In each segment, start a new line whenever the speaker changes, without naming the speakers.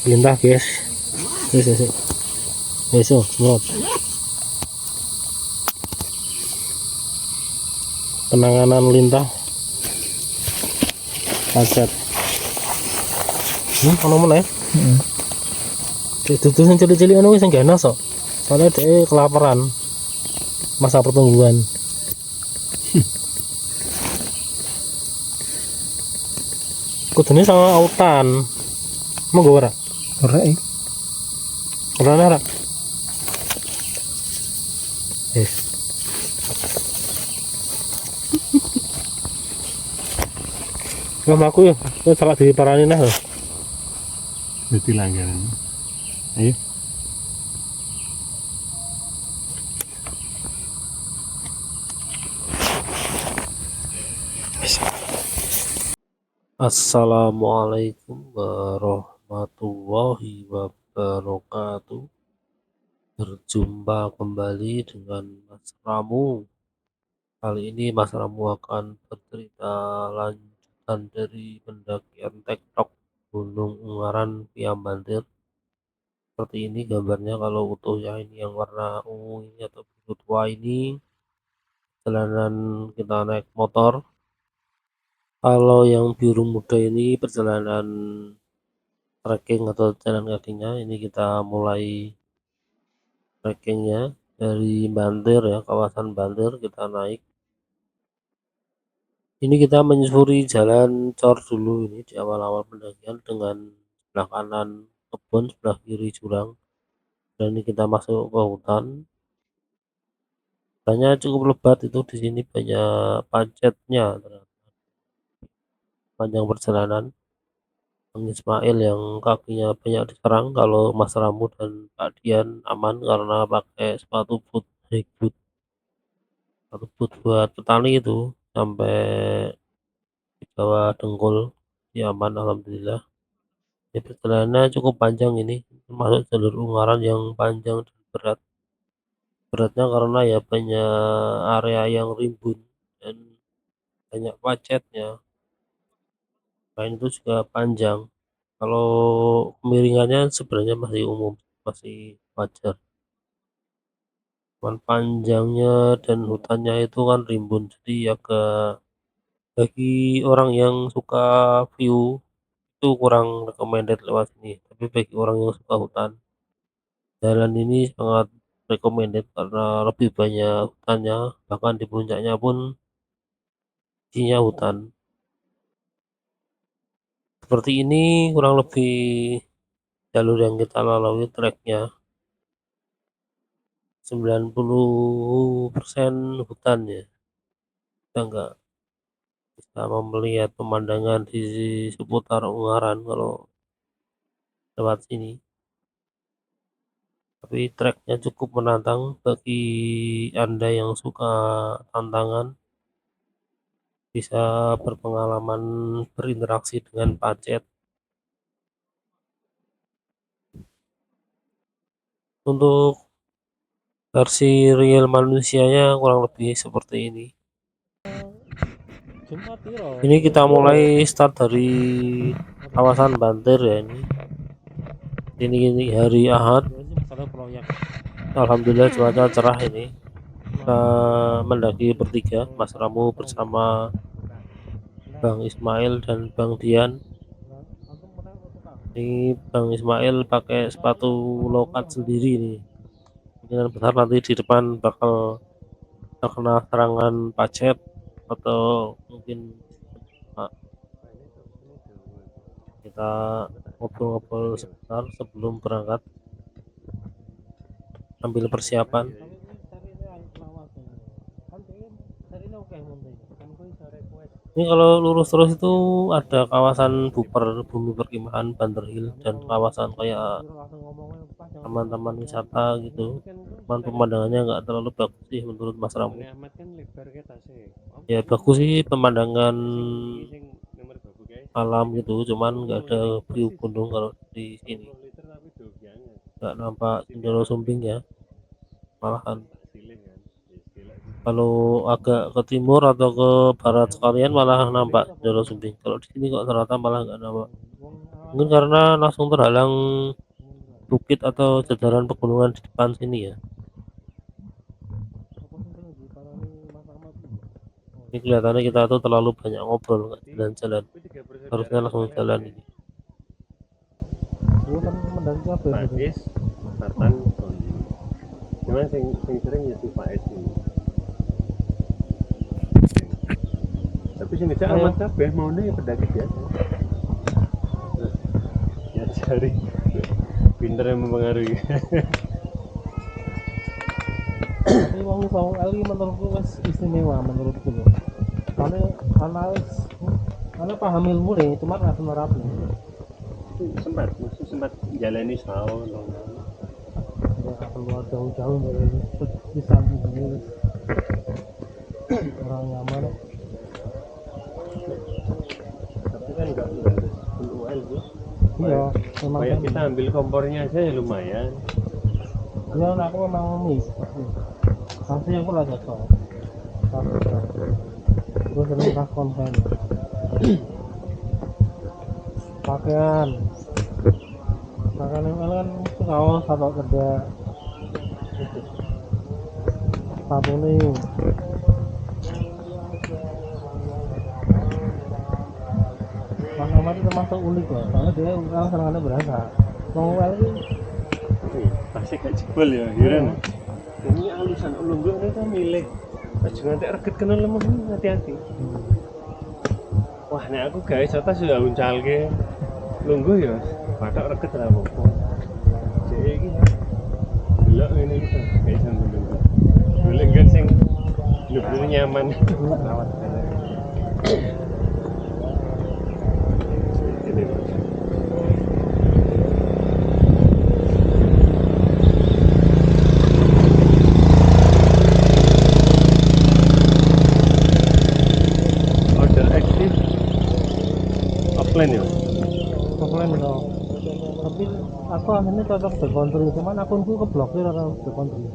lintah guys. Besok semprot penanganan lintah pacet. Ono meneh. Dudu sing cilik-cilik ngono wis enggak enak kok. Soalnya dia kelaparan masa pertumbuhan. Kudune sama autan. Monggo ora?
Ora
Ora. Wah aku ya, wis salah diparani nah.
dadi langganan. Ayo.
Assalamualaikum warahmatullahi wabarakatuh. Berjumpa kembali dengan Mas Ramu. Kali ini Mas Ramu akan bercerita lanjutan dari pendakian tektok Gunung Ungaran via Bandir. Seperti ini gambarnya kalau utuh ya, ini yang warna ungu ini atau biru tua ini perjalanan kita naik motor. Kalau yang biru muda ini perjalanan trekking atau jalan kakinya. Ini kita mulai trekkingnya dari Bandir ya, kawasan Bandir kita naik. Ini kita menyusuri jalan cor dulu ini di awal-awal pendakian dengan sebelah kanan kebun, sebelah kiri jurang. Dan ini kita masuk ke hutan. Hutannya cukup lebat itu, di sini banyak pacetnya. Panjang perjalanan Bang Ismail yang kakinya banyak diserang. Kalau Mas Ramu dan Pak Dian aman karena pakai sepatu boot, high boot, sepatu boot buat petani itu sampai di bawah dengkul, ya aman alhamdulillah. Ya, perjalanannya cukup panjang ini, termasuk jalur Ungaran yang panjang dan berat. Beratnya karena ya banyak area yang rimbun dan banyak pacetnya. Selain itu juga panjang. Kalau kemiringannya sebenarnya masih umum, masih wajar. Cuman panjangnya dan hutannya itu kan rimbun, jadi agak, bagi orang yang suka view itu kurang recommended lewat sini. Tapi bagi orang yang suka hutan, jalan ini sangat recommended karena lebih banyak hutannya, bahkan di puncaknya pun isinya hutan. Seperti ini kurang lebih jalur yang kita lalui, treknya 90% hutan ya. Kita nggak bisa melihat pemandangan di seputar Ungaran kalau lewat sini. Tapi treknya cukup menantang bagi Anda yang suka tantangan, bisa berpengalaman berinteraksi dengan pacet. Untuk versi real manusianya kurang lebih seperti ini. Ini kita mulai start dari kawasan Bantir ya ini. Ini hari Ahad. Alhamdulillah cuaca cerah ini. Kita mendaki bertiga, Mas Ramu bersama Bang Ismail dan Bang Dian. Ini Bang Ismail pakai sepatu lokat sendiri nih. Kemungkinan besar nanti di depan bakal terkena serangan pacet atau mungkin kita ngobrol-ngobrol sebentar sebelum berangkat, ambil persiapan. Ini kalau lurus terus itu ada kawasan Buper, bumi perkemahan Banter Hill, dan kawasan kayak taman-taman wisata gitu. Cuman pemandangannya nggak terlalu bagus sih menurut Mas Ramu. Ya bagus sih pemandangan alam gitu, cuman nggak ada view gunung kalau di sini. Nggak nampak Sindoro Sumbing ya, malahan kalau agak ke timur atau ke barat sekalian malah nampak Sindoro Sumbing. Kalau di sini kok ternyata malah nggak nampak. Mungkin karena langsung terhalang bukit atau jataran pegunungan di depan sini ya. Ini kelihatannya kita tuh terlalu banyak ngobrol, nggak jalan-jalan. Harusnya langsung jalan ini.
Dulu kan mendaki apa ya? Pakis, Tartan, cuman sing sering ya si Pakis ini. Tapi sini saya aman kabeh mau nih pendaki biasa. Ya cari pinter yang mempengaruhi.
Tapi wong Sawang Ali menurutku wis istimewa menurutku loh. Karena paham ilmu nih, cuma nggak nerapin.
Masih sempat jalani setahun.
Nggak keluar jauh-jauh dari bisa ini orang nyaman.
Tapi kan enggak full UL sih.
Iya, memang
Kayak
kan.
kita ambil kompornya aja ya lumayan.
Iya, aku memang mix. Pasti aku lah cocok. Gue sering kas konten. Pakaian ML kan itu kaos atau kerja sepatu nih. Mas Ahmad itu termasuk unik loh, soalnya dia orang senangannya berasa. Mau UL ini
Pasti gak jebol ya, heran. Ini alusan ulunggu ini kan milik. Aja nganti reget kena lemah hati-hati. Wah, nek aku guys, atas sudah uncal ke lungguh ya, patok reget lah apa. Jadi iki delok ngene iki kayak sampe lungguh. Golek nggon sing bener-bener nyaman. Rawat. Ini order aktif offline ya.
offline loh. Tapi aku akhirnya cocok backcountry, cuman akunku keblokir karena backcountry.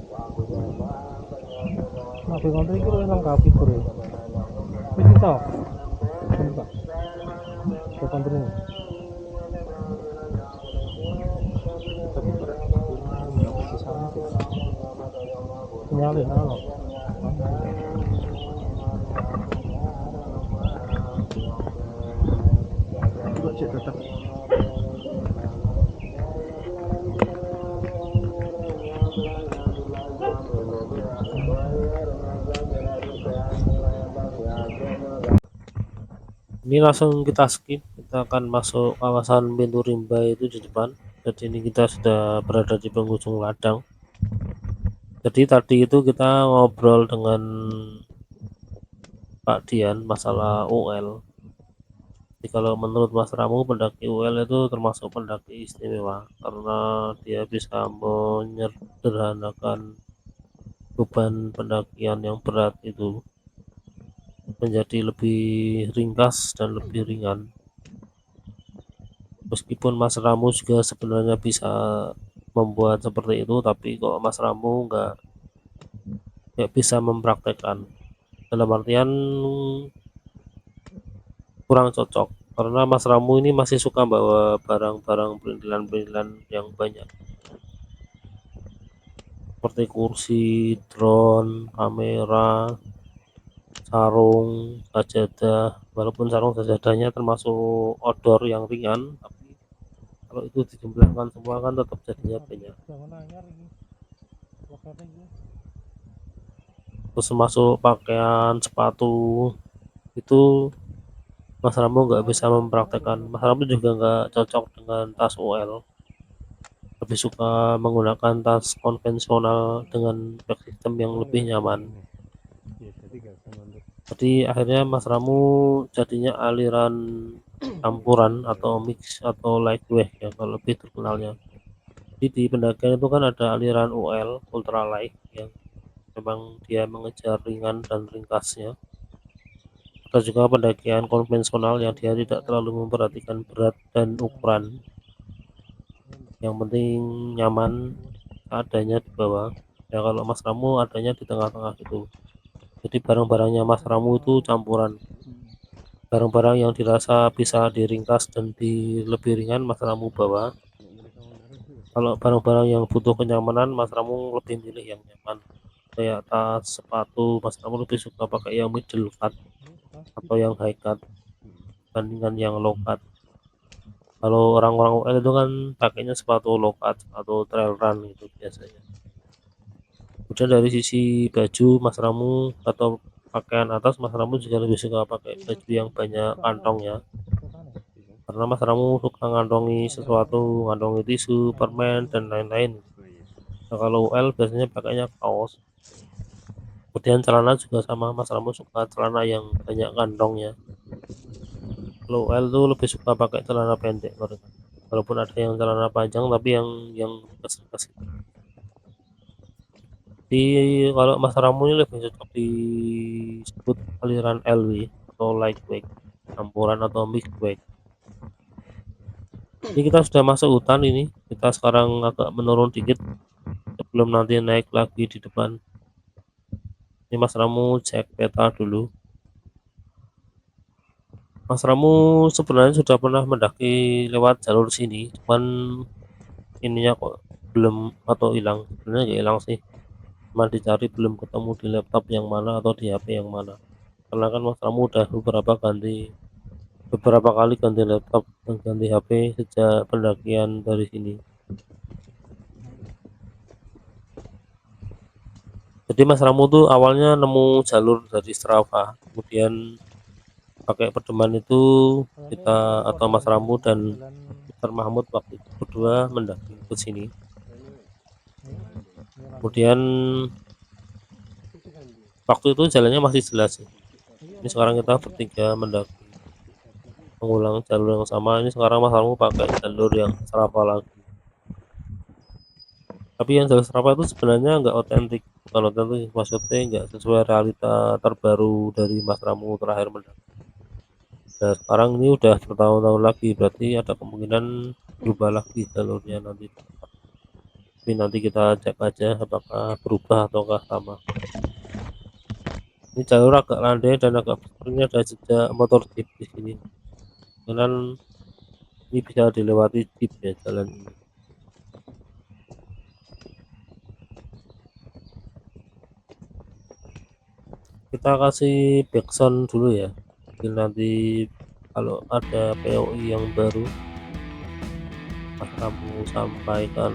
Nah, backcountry itu lengkap fitur ya. Tapi kita backcountry ini. Sinyalin halo.
Kok tetap
Ini langsung kita skip, kita akan masuk kawasan pintu rimba itu di depan. Jadi ini kita sudah berada di penghujung ladang. Jadi tadi itu kita ngobrol dengan Pak Dian masalah UL. Jadi kalau menurut Mas Ramu, pendaki UL itu termasuk pendaki istimewa karena dia bisa menyederhanakan beban pendakian yang berat itu menjadi lebih ringkas dan lebih ringan. Meskipun Mas Ramu juga sebenarnya bisa membuat seperti itu, tapi kok Mas Ramu nggak bisa mempraktekkan. Dalam artian kurang cocok karena Mas Ramu ini masih suka bawa barang-barang perintilan-perintilan yang banyak seperti kursi, drone, kamera, sarung, sajadah. Walaupun sarung sajadahnya termasuk outdoor yang ringan, tapi kalau itu dijumlahkan semua kan tetap jadinya banyak. Terus masuk pakaian, sepatu itu Mas Rambo nggak bisa mempraktekkan. Mas Rambo juga nggak cocok dengan tas UL. Lebih suka menggunakan tas konvensional dengan back system yang lebih nyaman. Jadi akhirnya Mas Ramu jadinya aliran campuran atau mix atau lightweight ya kalau lebih terkenalnya. Jadi di pendakian itu kan ada aliran UL ultralight yang memang dia mengejar ringan dan ringkasnya. Ada juga pendakian konvensional yang dia tidak terlalu memperhatikan berat dan ukuran. Yang penting nyaman adanya di bawah. Ya kalau Mas Ramu adanya di tengah-tengah itu. Jadi barang-barangnya Mas Ramu itu campuran. barang-barang yang dirasa bisa diringkas dan lebih ringan Mas Ramu bawa. Kalau barang-barang yang butuh kenyamanan Mas Ramu lebih milih yang nyaman, kayak tas, sepatu. Mas Ramu lebih suka pakai yang middle cut atau yang high cut dibandingkan yang low cut. Kalau orang-orang UL itu kan pakainya sepatu low cut atau trail run gitu biasanya. Kemudian dari sisi baju Mas Ramu atau pakaian atas, Mas Ramu juga lebih suka pakai baju yang banyak kantongnya, karena Mas Ramu suka ngantongi sesuatu, ngantongi tisu, permen, dan lain-lain. Nah, kalau UL biasanya pakainya kaos. Kemudian celana juga sama, Mas Ramu suka celana yang banyak kantongnya. Kalau UL tuh lebih suka pakai celana pendek mereka, walaupun ada yang celana panjang tapi yang dikasih. Di kalau Mas Ramu ini lebih cocok disebut aliran LW atau lightweight, campuran atau mixed weight. Ini kita sudah masuk hutan ini, kita sekarang agak menurun dikit sebelum nanti naik lagi di depan. Ini Mas Ramu cek peta dulu. Mas Ramu sebenarnya sudah pernah mendaki lewat jalur sini, cuman ininya kok belum atau hilang. Sebenarnya nggak hilang sih, cuma dicari belum ketemu di laptop yang mana atau di HP yang mana. Karena kan Mas Ramu udah beberapa kali ganti laptop dan ganti HP sejak pendakian dari sini. Jadi Mas Ramu tuh awalnya nemu jalur dari Strava, kemudian pakai pedoman itu kita atau Mas Ramu dan Mr. Mahmud waktu itu berdua mendaki ke sini. Kemudian waktu itu jalannya masih jelas sih. Ini sekarang kita bertiga mendaki mengulang jalur yang sama. Ini sekarang Mas Ramu pakai jalur yang Strava lagi. Tapi yang jalur Strava itu sebenarnya nggak otentik, bukan otentik, maksudnya nggak sesuai realita terbaru dari Mas Ramu terakhir mendaki. Nah sekarang ini udah bertahun-tahun lagi, berarti ada kemungkinan berubah lagi jalurnya nanti. Tapi nanti kita cek aja apakah berubah ataukah sama. Ini jalur agak landai dan agak ini ada jejak motor jeep di sini. Jalan ini bisa dilewati jeep ya jalan ini. Kita kasih backsound dulu ya. Mungkin nanti kalau ada POI yang baru Mas Ramu sampaikan.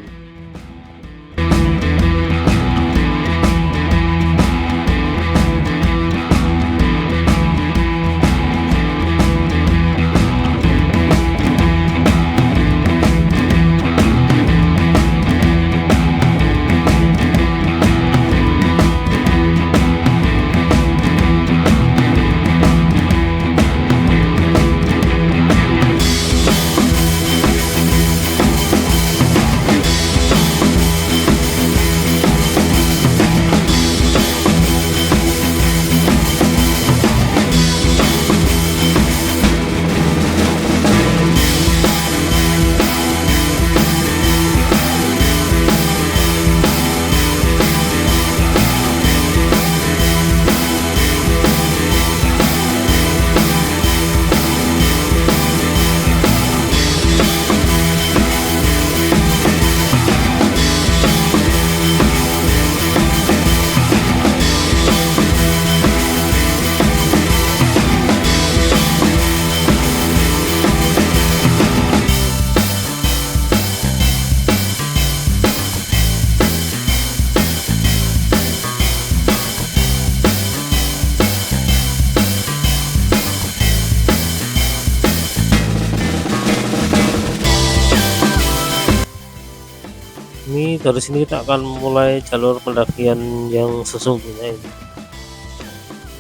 Ini dari sini kita akan mulai jalur pendakian yang sesungguhnya ini.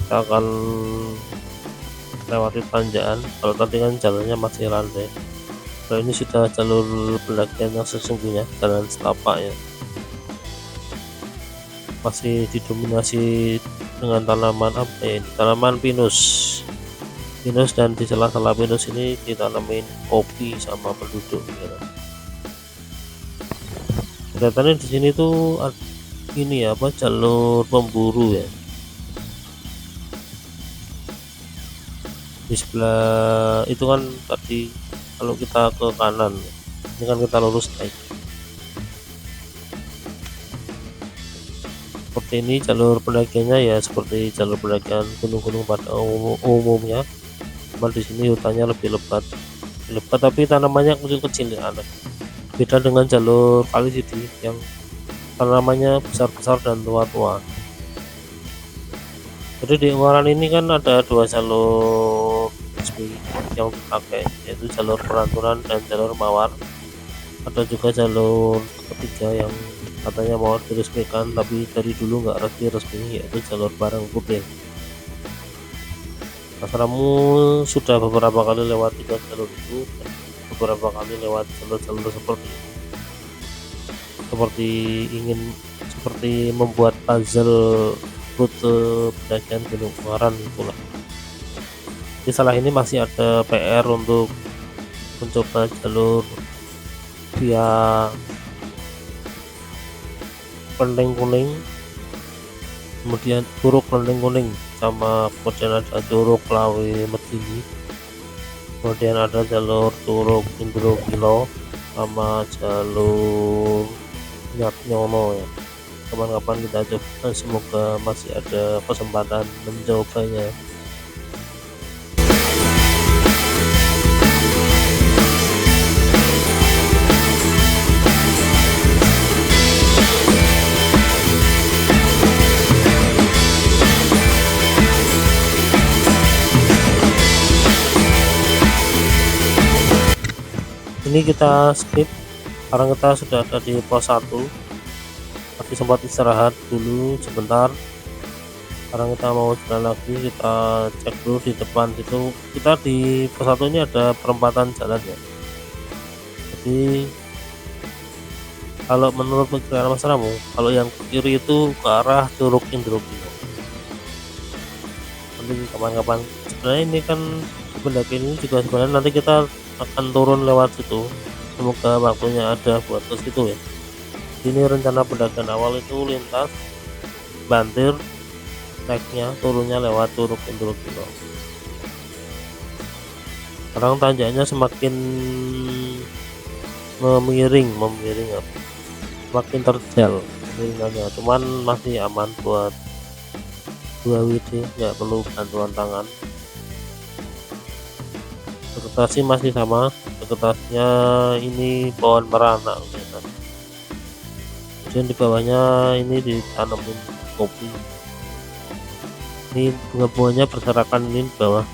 Kita akan lewati tanjakan. Kalau tadi kan jalannya masih landai. Kalau ini sudah jalur pendakian yang sesungguhnya, jalan setapak ya. Masih didominasi dengan tanaman apa ya? Tanaman pinus. Dan di sela-sela pinus ini ditanamin kopi sama penduduk ya. Kelihatannya di sini tuh ini ya, apa, jalur pemburu ya. di sebelah itu kan tadi kalau kita ke kanan, ini kan kita lurus naik. Seperti ini jalur pendakiannya ya, seperti jalur pendakian gunung-gunung pada umumnya, cuma di sini hutannya lebih lebat, tapi tanamannya kecil-kecil ya, aneh. Beda dengan jalur Kali Sidi yang tanamannya besar-besar dan tua-tua. Jadi di Ungaran ini kan ada dua jalur resmi yang dipakai, yaitu jalur Peranturan dan jalur Mawar. Ada juga jalur ketiga yang katanya mau diresmikan tapi dari dulu nggak resmi, yaitu jalur Barang Putih. Mas Ramu sudah beberapa kali lewat tiga jalur itu, dan beberapa kali lewat jalur-jalur seperti ingin membuat puzzle rute pendakian Gunung Ungaran itulah. Di salah ini masih ada PR untuk mencoba jalur via Kelenteng Kuning, kemudian Curug Kelenteng Kuning, sama kemudian ada Curug Lawe Medini, kemudian ada jalur Curug Indro Kilo, sama jalur Nyatnyono ya. Kapan-kapan kita coba, semoga masih ada kesempatan mencobanya. Ini kita skip karena kita sudah ada di pos 1, tapi sempat istirahat dulu sebentar. Sekarang kita mau jalan lagi, kita cek dulu di depan situ. Kita di pos 1 ini ada perempatan jalan ya, jadi kalau menurut perkiraan Mas Ramu, kalau yang ke kiri itu ke arah Curug Indrokino. Nanti kapan-kapan, sebenarnya ini kan pendakian ini juga sebenarnya nanti kita akan turun lewat situ, semoga waktunya ada buat ke situ ya. Ini rencana pendakian awal itu lintas Bantir, naiknya turunnya lewat Curug Indrokino. Sekarang tanjakannya semakin memiring semakin terjal miringannya, cuman masih aman buat 2 WD, nggak perlu bantuan tangan. Vegetasi masih sama, vegetasinya ini pohon merana gitu. Kemudian di bawahnya ini ditanamin kopi, ini bunga-bunganya berserakan ini di bawah.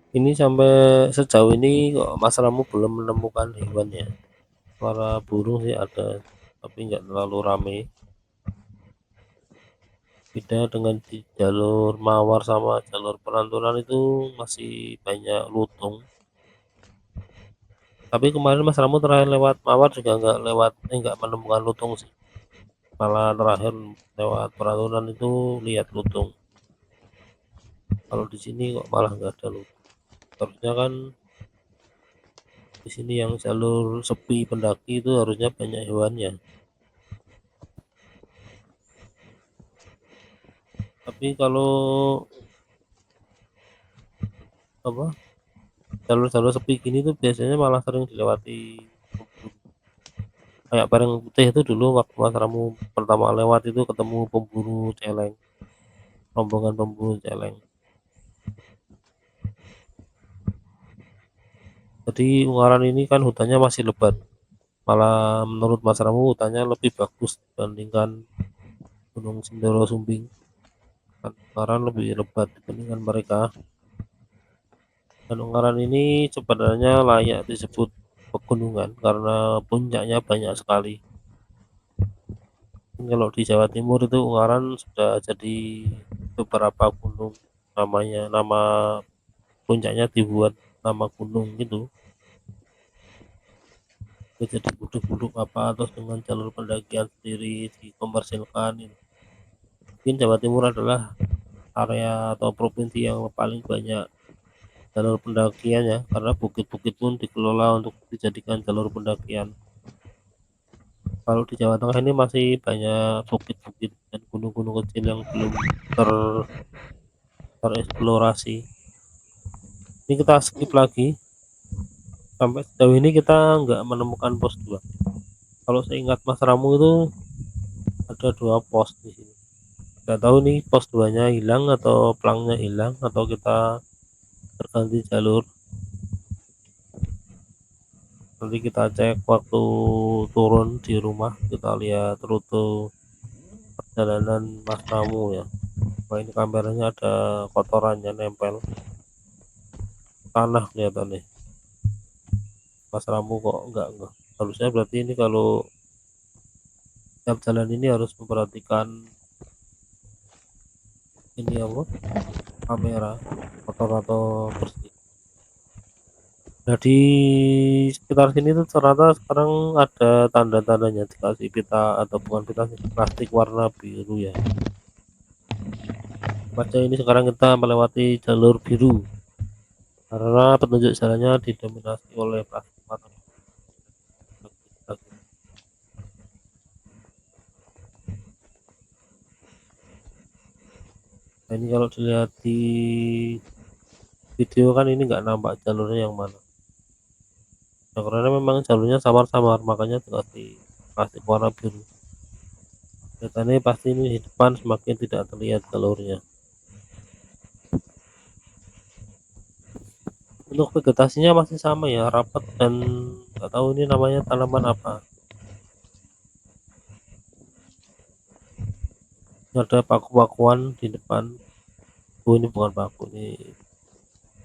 Ini sampai sejauh ini kok Mas Ramu belum menemukan hewan ya. Suara burung sih ada, tapi nggak terlalu rame. Beda dengan di jalur Mawar sama jalur Peranturan itu masih banyak lutung. Tapi kemarin Mas Ramu terakhir lewat Mawar juga nggak menemukan lutung sih. Malah terakhir lewat Peranturan itu lihat lutung. Kalau di sini kok malah nggak ada lutung. Harusnya kan di sini yang jalur sepi pendaki itu harusnya banyak hewannya. Tapi kalau apa, jalur-jalur sepi gini tuh biasanya malah sering dilewati pemburu. Kayak Bareng Putih itu dulu waktu Mas Ramu pertama lewat itu ketemu pemburu celeng. rombongan pemburu celeng. Jadi Ungaran ini kan hutannya masih lebat, malah menurut Mas Ramu hutannya lebih bagus dibandingkan Gunung Sindoro Sumbing. Kan Ungaran lebih lebat dibandingkan mereka. Dan Ungaran ini sebenarnya layak disebut pegunungan karena puncaknya banyak sekali. Kalau di Jawa Timur itu Ungaran sudah jadi beberapa gunung, nama puncaknya dibuat nama gunung gitu. Itu jadi buduk-buduk apa terus dengan jalur pendakian sendiri dikomersilkan gitu. Mungkin Jawa Timur adalah area atau provinsi yang paling banyak jalur pendakiannya karena bukit-bukit pun dikelola untuk dijadikan jalur pendakian. Kalau di Jawa Tengah ini masih banyak bukit-bukit dan gunung-gunung kecil yang belum tereksplorasi. Ini kita skip lagi. Sampai sejauh ini kita nggak menemukan pos 2. Kalau seingat Mas Ramu itu ada 2 pos di sini. Nggak tahu nih pos 2-nya hilang atau pelangnya hilang atau kita terganti jalur. Nanti kita cek waktu turun di rumah, kita lihat rute perjalanan Mas Ramu ya. Wah, ini kameranya ada kotorannya nempel tanah kelihatan nih. Mas Ramu kok enggak. Harusnya berarti ini kalau tiap jalan ini harus memperhatikan ini apa, kamera kotor atau bersih. Nah, di sekitar sini tuh ternyata sekarang ada tanda-tandanya dikasih pita atau bukan pita sih, plastik warna biru ya. Baca ini sekarang kita melewati jalur biru karena petunjuk jalannya didominasi oleh plastik warna biru. Nah, ini kalau dilihat di video kan ini nggak nampak jalurnya yang mana. Nah, karena memang jalurnya samar-samar makanya dikasih plastik warna biru. Kelihatannya pasti ini di depan semakin tidak terlihat jalurnya. Untuk vegetasinya masih sama ya, rapat dan nggak tahu ini namanya tanaman apa. Ada paku-pakuan di depan. Oh, ini bukan paku, ini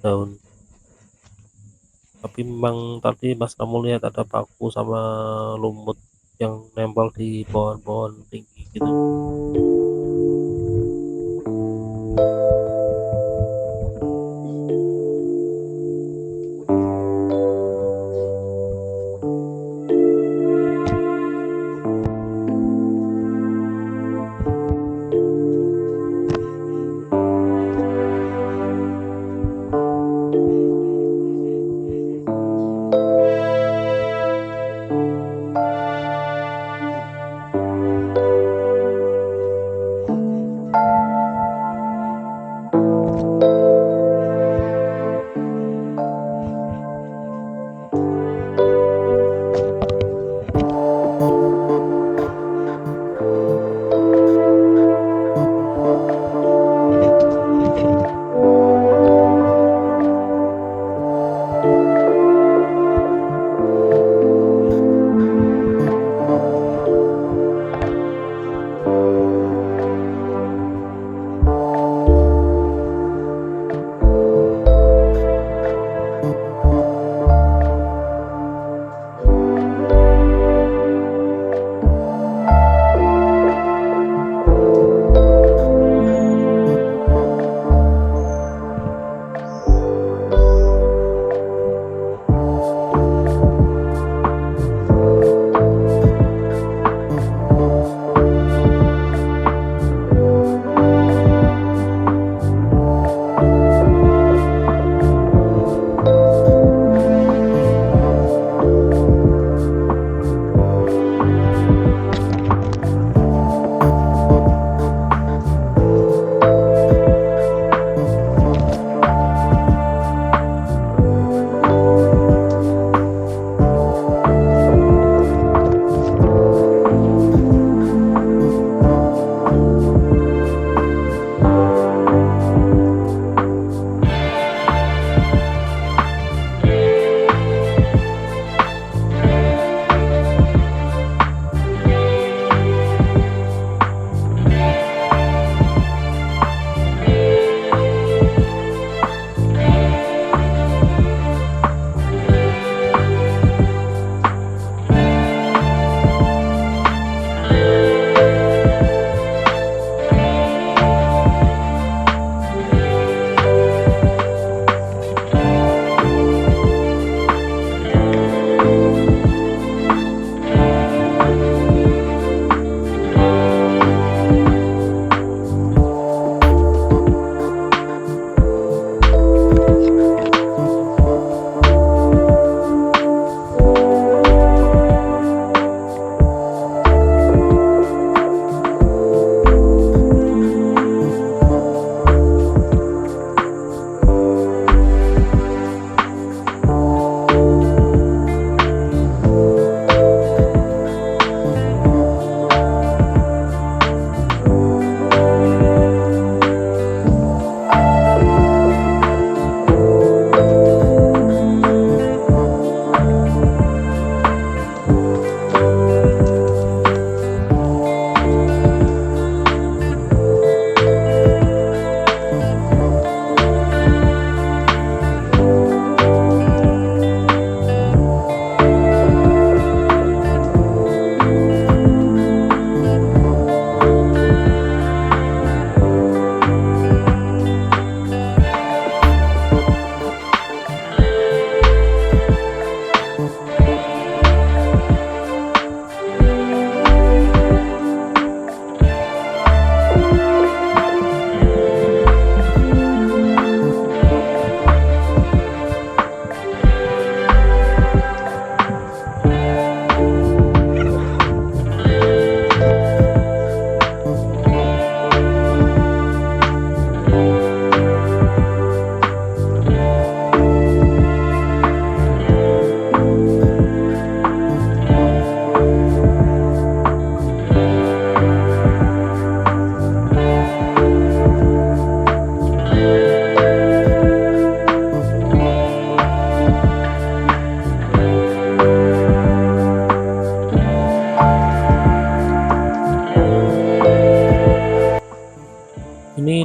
daun. Tapi memang tadi Mas kamu lihat ada paku sama lumut yang nempel di pohon-pohon tinggi gitu.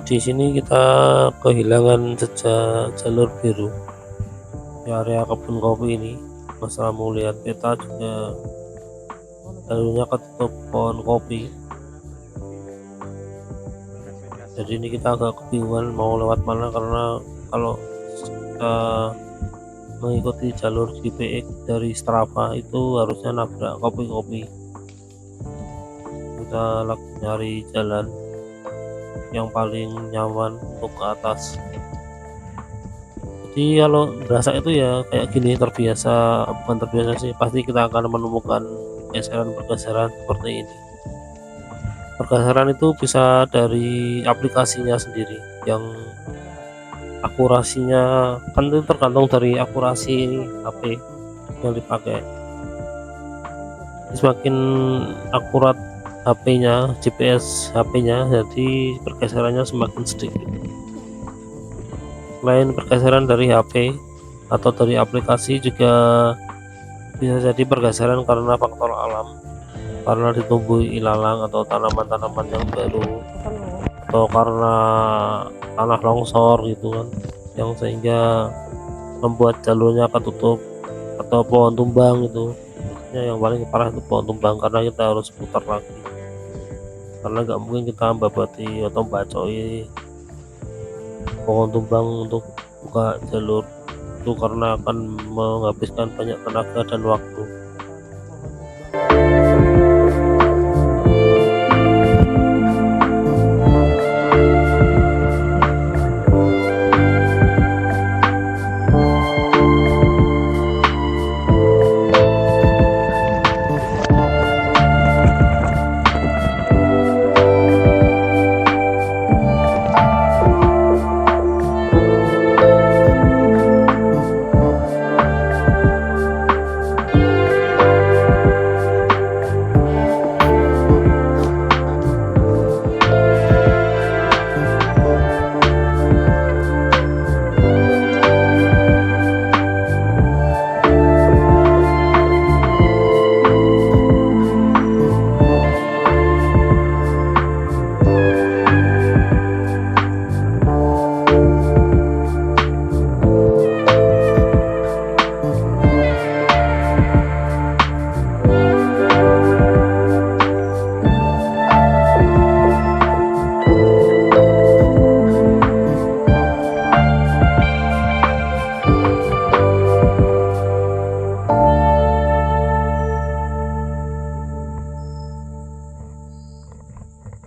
Di sini kita kehilangan jejak jalur biru di area kebun kopi ini. Mas Ramu lihat peta juga jalurnya ketutup pohon kopi. Jadi ini kita agak kebingungan mau lewat mana, karena kalau kita mengikuti jalur GPX dari Strava itu harusnya nabrak kopi-kopi. Kita lagi nyari jalan yang paling nyaman untuk ke atas. Jadi kalau berasa itu ya kayak gini, terbiasa, bukan terbiasa sih, pasti kita akan menemukan pergeseran seperti ini. Pergeseran itu bisa dari aplikasinya sendiri, yang akurasinya kan itu tergantung dari akurasi HP yang dipakai. Semakin akurat HP-nya, GPS HP-nya, jadi pergeserannya semakin sedikit. Selain pergeseran dari HP atau dari aplikasi, juga bisa jadi pergeseran karena faktor alam, karena ditumbuhi ilalang atau tanaman-tanaman yang baru, atau karena tanah longsor gitu kan, yang sehingga membuat jalurnya ketutup, atau pohon tumbang. Itu biasanya yang paling parah itu pohon tumbang, karena kita harus putar lagi, karena nggak mungkin kita membabati atau membacoi pohon tumbang untuk buka jalur itu, karena akan menghabiskan banyak tenaga dan waktu.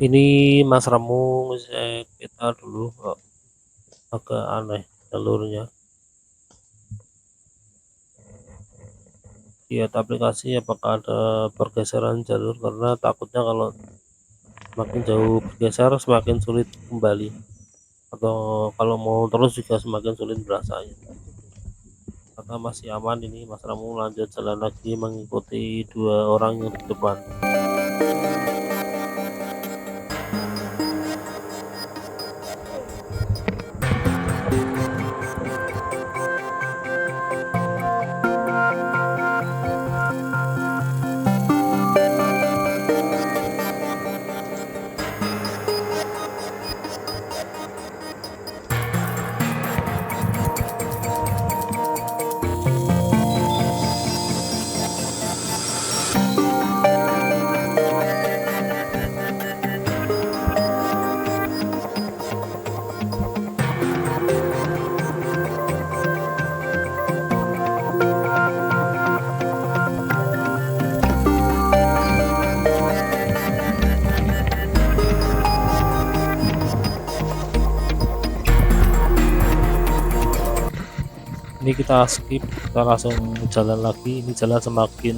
Ini Mas Ramu ngecek peta dulu, kok agak aneh jalurnya. Lihat aplikasi apakah ada pergeseran jalur, karena takutnya kalau semakin jauh bergeser semakin sulit kembali, atau kalau mau terus juga semakin sulit berasanya. Karena masih aman ini, Mas Ramu lanjut jalan lagi mengikuti dua orang yang di depan. Ini kita skip, kita langsung jalan lagi. Ini jalan semakin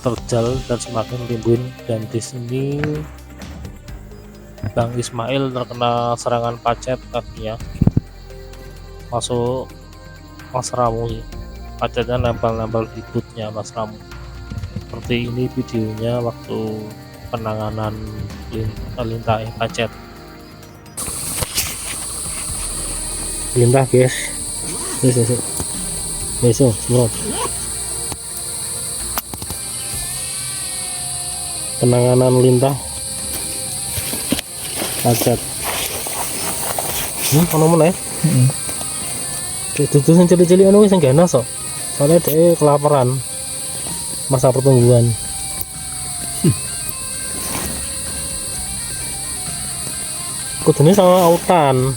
terjal dan semakin rimbun, dan di sini Bang Ismail terkena serangan pacet kakinya, masuk Mas Ramu sih. Pacetnya nempel-nempel di bootnya Mas Ramu. Seperti ini videonya waktu penanganan lintah pacet. Lintah guys, besok semprot. Penanganan lintah pacet.
Ono meneh.
Heeh.
Dudu sing cilik-cilik anu sing ganas kok. Soalnya dia kelaparan masa pertumbuhan. Kudune sama autan.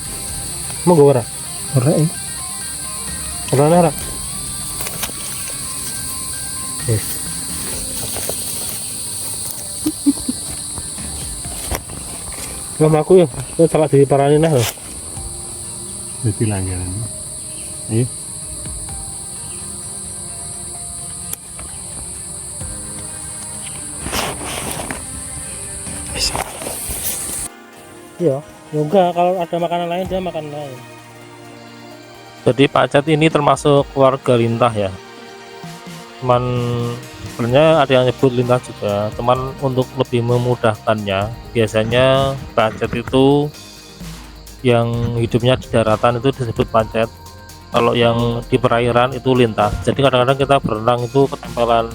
Mau gue ora?
Ora ya.
Ora ora. Nggak mlaku ya, itu salah diparani nah lho.
Jadi langganan. Ayo.
Iya, ya enggak, kalau ada makanan lain dia makan lain.
Jadi pacet ini termasuk keluarga lintah ya. Cuman sebenarnya ada yang nyebut lintah juga. Cuman untuk lebih memudahkannya, biasanya pacet itu yang hidupnya di daratan itu disebut pacet. Kalau yang di perairan itu lintah. Jadi kadang-kadang kita berenang itu ketempelan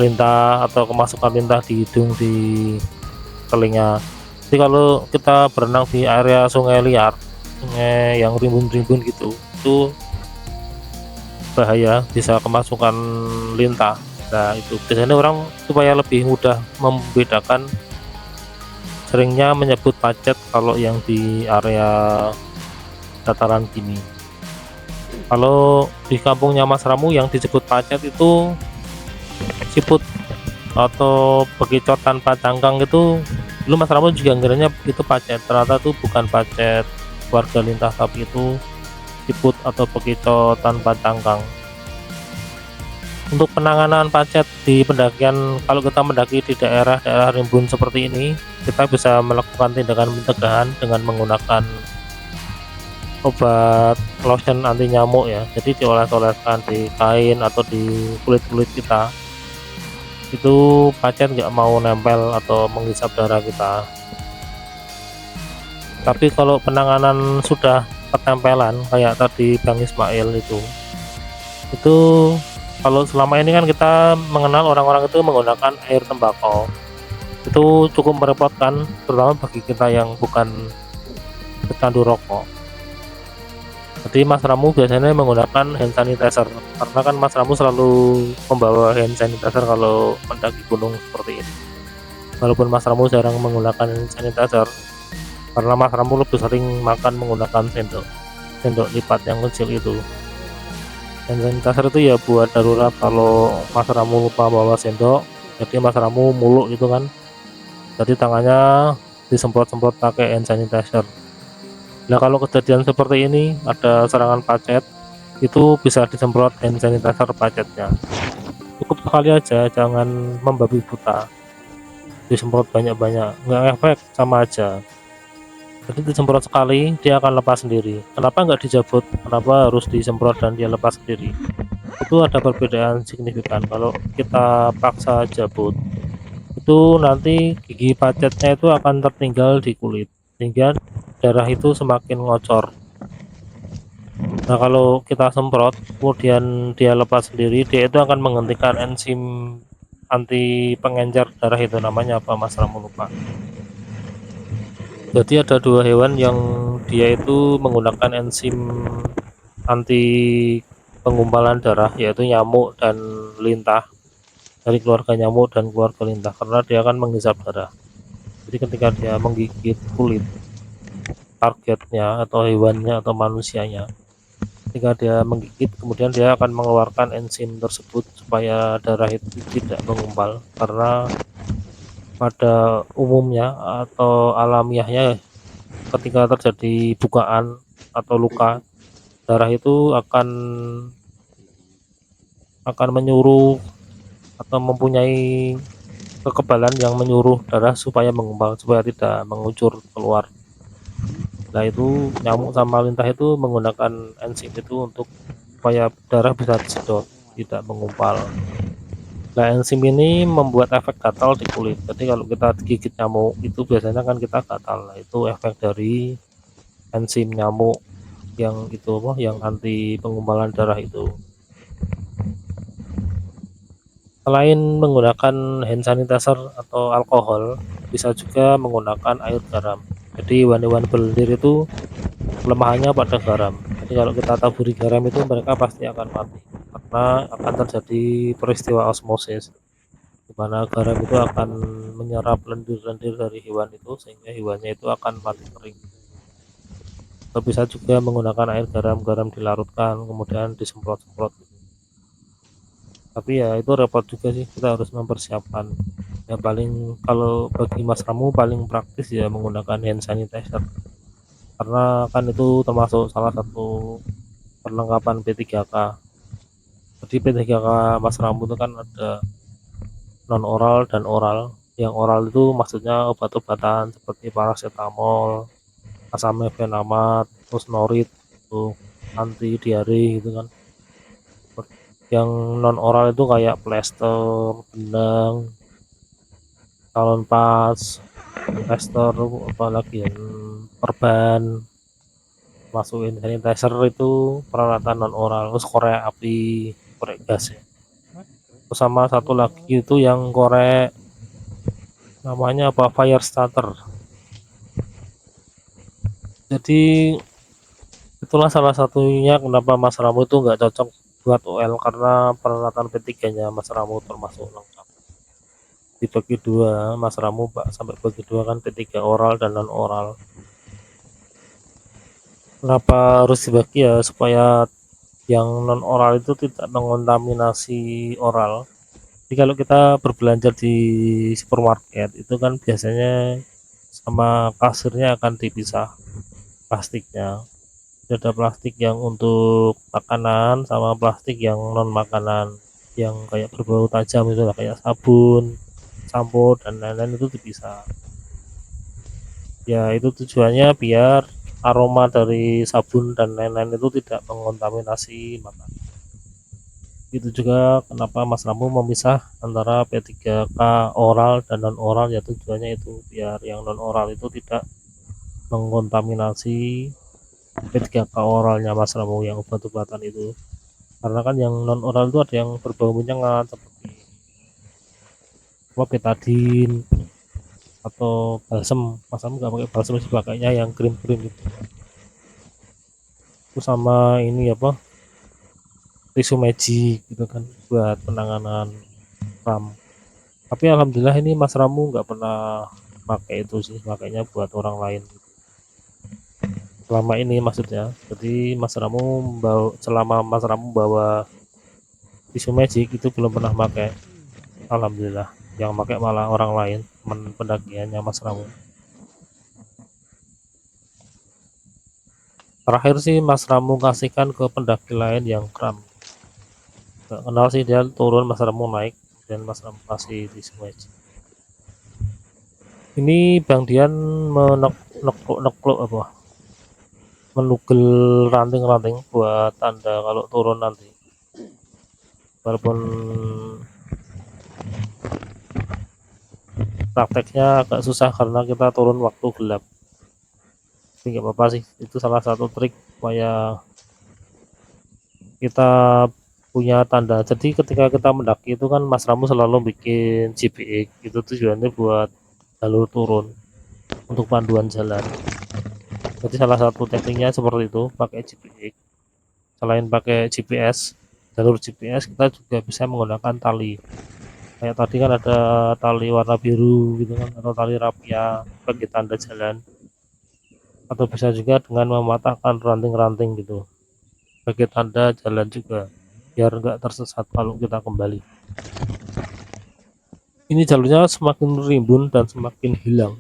lintah atau kemasukan lintah di hidung, di telinga. Jadi kalau kita berenang di area sungai liar, sungai yang rimbun-rimbun gitu, itu bahaya, bisa kemasukan lintah. Nah itu biasanya orang supaya lebih mudah membedakan, seringnya menyebut pacet kalau yang di area dataran gini. Kalau di kampungnya Mas Ramu yang disebut pacet itu siput atau bekicot tanpa cangkang itu, dulu Mas Ramu juga ngiranya itu pacet, ternyata itu bukan pacet warga lintah, tapi itu siput atau bekicot tanpa cangkang. Untuk penanganan pacet di pendakian, kalau kita mendaki di daerah-daerah rimbun seperti ini, kita bisa melakukan tindakan pencegahan dengan menggunakan obat lotion anti nyamuk ya. Jadi dioles-oleskan di kain atau di kulit-kulit kita, itu pacet nggak mau nempel atau menghisap darah kita. Tapi kalau penanganan sudah ketempelan kayak tadi Bang Ismail itu kalau selama ini kan kita mengenal orang-orang itu menggunakan air tembakau, itu cukup merepotkan, terutama bagi kita yang bukan pecandu rokok. Jadi Mas Ramu biasanya menggunakan hand sanitizer, karena kan Mas Ramu selalu membawa hand sanitizer kalau mendaki gunung seperti ini. Walaupun Mas Ramu jarang menggunakan hand sanitizer, karena Mas Ramu lebih sering makan menggunakan sendok lipat yang kecil itu. Hand sanitizer itu ya buat darurat kalau Mas Ramu lupa bawa sendok, jadi Mas Ramu muluk gitu kan, jadi tangannya disemprot-semprot pakai hand sanitizer. Nah kalau kejadian seperti ini, ada serangan pacet, itu bisa disemprot hand sanitizer pacetnya. Cukup sekali aja, jangan membabi buta, disemprot banyak-banyak, nggak efek, sama aja. Jadi disemprot sekali dia akan lepas sendiri. Kenapa nggak dijabut, kenapa harus disemprot dan dia lepas sendiri? Itu ada perbedaan signifikan. Kalau kita paksa jabut, itu nanti gigi pacetnya itu akan tertinggal di kulit, sehingga darah itu semakin ngocor. Nah kalau kita semprot kemudian dia lepas sendiri, dia itu akan menghentikan enzim anti pengencer darah, itu namanya apa Mas Ramu lupa. Jadi ada dua hewan yang dia itu menggunakan enzim anti penggumpalan darah, yaitu nyamuk dan lintah, dari keluarga nyamuk dan keluarga lintah, karena dia akan menghisap darah. Jadi ketika dia menggigit kulit targetnya atau hewannya atau manusianya, ketika dia menggigit kemudian dia akan mengeluarkan enzim tersebut supaya darah itu tidak mengumpal, karena pada umumnya atau alamiahnya ketika terjadi bukaan atau luka, darah itu akan menyuruh atau mempunyai kekebalan yang menyuruh darah supaya mengumpal, supaya tidak mengucur keluar. Nah itu nyamuk sama lintah itu menggunakan enzim itu untuk supaya darah bisa disedot, tidak mengumpal. Nah enzim ini membuat efek gatal di kulit. Jadi kalau kita digigit nyamuk itu biasanya kan kita gatal. Nah itu efek dari enzim nyamuk yang itu yang anti penggumpalan darah itu. Selain menggunakan hand sanitizer atau alkohol, bisa juga menggunakan air garam. Jadi hewan-hewan berlendir itu kelemahannya pada garam. Jadi kalau kita taburi garam itu mereka pasti akan mati karena akan terjadi peristiwa osmosis, di mana garam itu akan menyerap lendir-lendir dari hewan itu sehingga hewannya itu akan mati kering. Atau bisa juga menggunakan air garam, garam dilarutkan kemudian disemprot-semprot gitu. Tapi ya itu repot juga sih, kita harus mempersiapkan. Ya paling kalau bagi Mas Ramu paling praktis ya menggunakan hand sanitizer. Karena kan itu termasuk salah satu perlengkapan P3K. Jadi P3K Mas Ramu itu kan ada non oral dan oral. Yang oral itu maksudnya obat-obatan seperti paracetamol, asam mefenamat, terus norit, itu anti diare gitu kan. Yang non oral itu kayak plester, benang, talon pas, plester, apalagi yang perban, masukin sanitizer itu peralatan non oral, terus korek api, korek gas ya. Terus sama satu lagi itu yang korek namanya apa, fire starter. Jadi itulah salah satunya kenapa Mas Ramu itu nggak cocok buat OL karena peralatan P3-nya Mas Ramu termasuk lengkap. Dibagi dua, Mas Ramu Pak sampai bagi dua kan P3 oral dan non oral. Kenapa harus dibagi ya supaya yang non oral itu tidak mengontaminasi oral. Jadi kalau kita berbelanja di supermarket itu kan biasanya sama kasirnya akan dipisah plastiknya. Ada plastik yang untuk makanan sama plastik yang non makanan yang kayak berbau tajam itu lah kayak sabun, sampo dan lain-lain itu dipisah. Ya itu tujuannya biar aroma dari sabun dan lain-lain itu tidak mengontaminasi makanan. Itu juga kenapa Mas Ramu memisah antara P3K oral dan non oral, ya tujuannya itu biar yang non oral itu tidak mengontaminasi P3K oralnya Mas Ramu yang obat-obatan itu. Karena kan yang non oral itu ada yang berbau menyengat seperti apa, betadin atau balsem. Mas Ramu nggak pakai balsem sih, pakainya yang krim-krim gitu. Terus sama ini apa, tisu magic gitu kan buat penanganan kram. Tapi alhamdulillah ini Mas Ramu nggak pernah pakai itu sih, makanya buat orang lain selama ini maksudnya. Jadi Mas Ramu selama Mas Ramu bawa tisu magic itu belum pernah pakai, alhamdulillah. Yang pakai malah orang lain, teman pendakiannya Mas Ramu. Terakhir sih Mas Ramu kasihkan ke pendaki lain yang kram, nggak kenal sih, dia turun Mas Ramu naik dan Mas Ramu kasih tisu magic. Ini Bang Dian menekluk apa, menugel ranting-ranting buat tanda kalau turun nanti, walaupun prakteknya agak susah karena kita turun waktu gelap, tapi nggak apa-apa sih, itu salah satu trik supaya kita punya tanda. Jadi ketika kita mendaki itu kan Mas Ramu selalu bikin GPX, itu tujuannya buat jalur turun untuk panduan jalan. Jadi salah satu tekniknya seperti itu, pakai GPX. Selain pakai GPS, jalur GPS, kita juga bisa menggunakan tali. Kayak tadi kan ada tali warna biru gitu kan, atau tali rapia bagi tanda jalan. Atau bisa juga dengan mematahkan ranting-ranting gitu, bagi tanda jalan juga, biar enggak tersesat kalau kita kembali. Ini jalurnya semakin rimbun dan semakin hilang.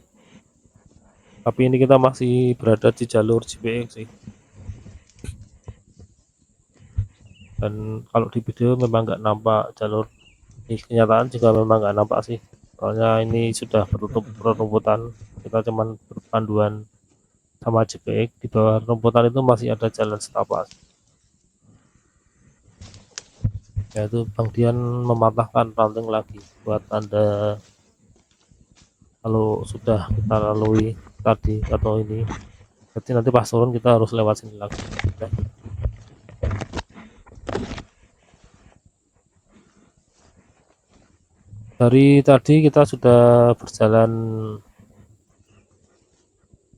Tapi ini kita masih berada di jalur GPX sih. Dan kalau di video memang nggak nampak jalur, di kenyataan juga memang nggak nampak sih, soalnya ini sudah bertutup rumputan, kita cuman berpanduan sama JPX. Di bawah rumputan itu masih ada jalan setapak, yaitu Bang Dian mematahkan ranting lagi buat tanda kalau sudah kita lalui tadi atau ini, jadi nanti pas turun kita harus lewat sini lagi ya. Dari tadi kita sudah berjalan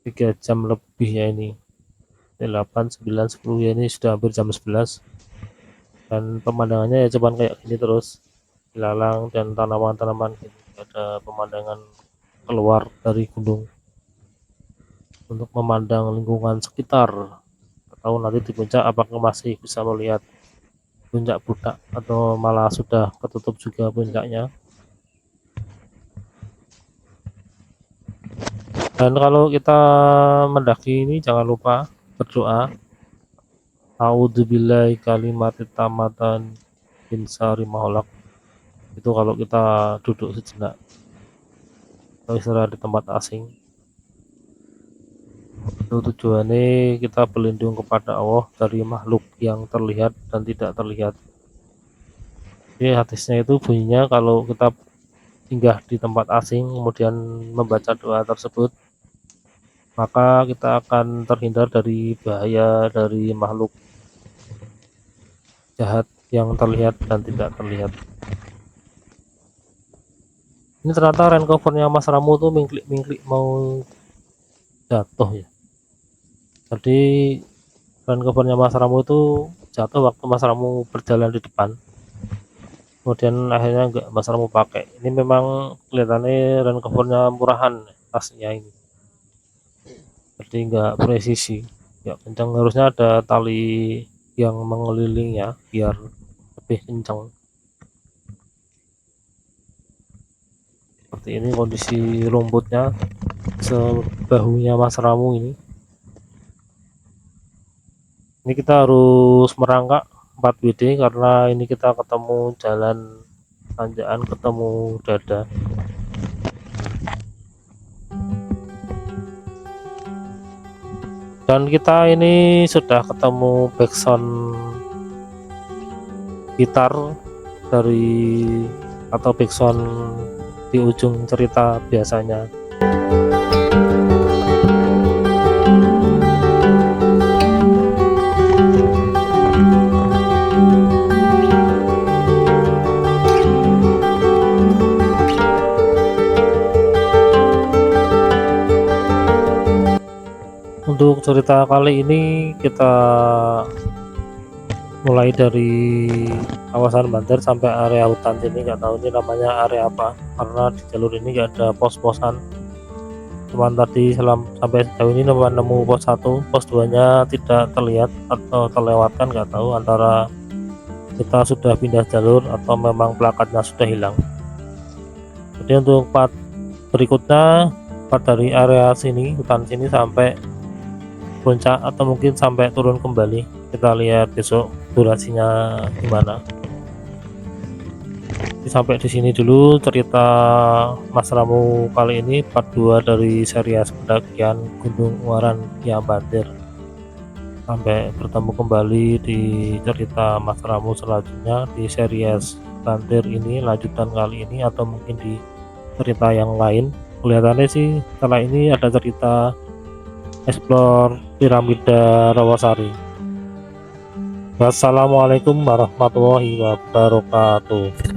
3 jam lebih ya ini. 8, 9, 10 ya, ini sudah hampir jam 11 dan pemandangannya ya cuman kayak gini terus, ilalang dan tanaman-tanaman gini, ada pemandangan keluar dari gunung untuk memandang lingkungan sekitar, atau nanti di puncak apakah masih bisa melihat puncak Budak atau malah sudah ketutup juga puncaknya. Dan kalau kita mendaki ini jangan lupa berdoa, a'udzubillahi kalimatit tamatan min syarri ma khalaq. Itu kalau kita duduk sejenak atau istirahat di tempat asing, itu tujuannya kita berlindung kepada Allah dari makhluk yang terlihat dan tidak terlihat. Jadi hadisnya itu bunyinya kalau kita singgah di tempat asing kemudian membaca doa tersebut, maka kita akan terhindar dari bahaya dari makhluk jahat yang terlihat dan tidak terlihat. Ini ternyata rain covernya Mas Ramu tuh mingklik-mingklik mau jatuh ya. Jadi rain covernya Mas Ramu itu jatuh waktu Mas Ramu berjalan di depan. Kemudian akhirnya enggak Mas Ramu pakai. Ini memang kelihatannya rain covernya murahan tasnya ini. Jadi enggak presisi, enggak kencang, harusnya ada tali yang mengelilingnya biar lebih kencang. Seperti ini kondisi rumputnya sebahunya Mas Ramu ini. Ini kita harus merangkak 4 WD karena ini kita ketemu jalan tanjakan, ketemu dada. Dan kita ini sudah ketemu backsound gitar dari atau backsound di ujung cerita biasanya. Untuk cerita kali ini kita mulai dari kawasan Banter sampai area hutan sini, nggak tahu ini namanya area apa karena di jalur ini nggak ada pos-posan. Cuman tadi sampai sejauh ini nemu pos 1, pos 2 nya tidak terlihat atau terlewatkan, nggak tahu antara kita sudah pindah jalur atau memang plakatnya sudah hilang. Jadi untuk part berikutnya, part dari area sini, hutan sini sampai puncak atau mungkin sampai turun kembali, kita lihat besok durasinya gimana. Sampai di sini dulu cerita Mas Ramu kali ini, part 2 dari series pendakian Gunung Ungaran yang Banter. Sampai bertemu kembali di cerita Mas Ramu selanjutnya di series Banter ini, lanjutan kali ini, atau mungkin di cerita yang lain. Kelihatannya sih setelah ini ada cerita explore piramida Rawasari. Wassalamualaikum warahmatullahi wabarakatuh.